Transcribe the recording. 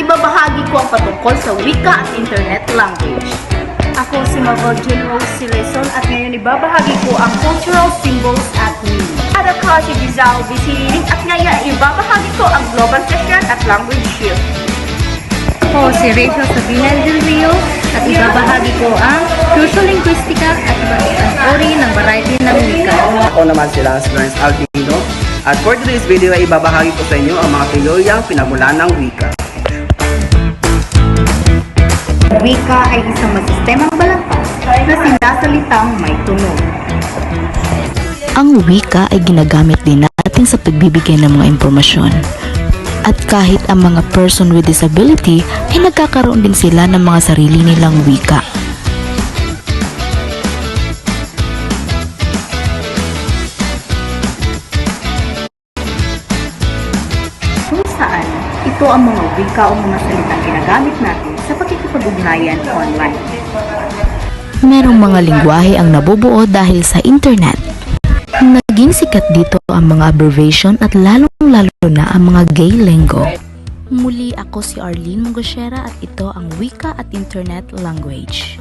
ibabahagi ko ang patungkol sa wika at internet language. Ako si Mavogel Rose Sileson at ngayon ibabahagi ko ang cultural symbols at meaning. At ako si Giselle Bisiling at ngayon ibabahagi ko ang globalization at language shift. Ako si Rachel Sabina Del Rio at ibabahagi ko ang crucial linguistica at iba't ibang uri ng variety ng wika. Ako naman sila si Lawrence Albino at for today's video ay ibabahagi ko sa inyo ang mga teoryang pinagmulan ng wika. Wika ay isang masistemang balangkas na sinasalitang may tunog. Ang wika ay ginagamit din natin sa pagbibigay ng mga impormasyon. At kahit ang mga person with disability ay nagkakaroon din sila ng mga sarili nilang wika. Kung saan, ito ang mga wika o mga salitang ginagamit natin sa pakikipag-ugnayan online. Merong mga lingwahe ang nabubuo dahil sa internet. Naging sikat dito ang mga abbreviation at lalong-lalo na ang mga gay lingo. Muli ako si Arlene Mongosera at ito ang Wika at Internet Language.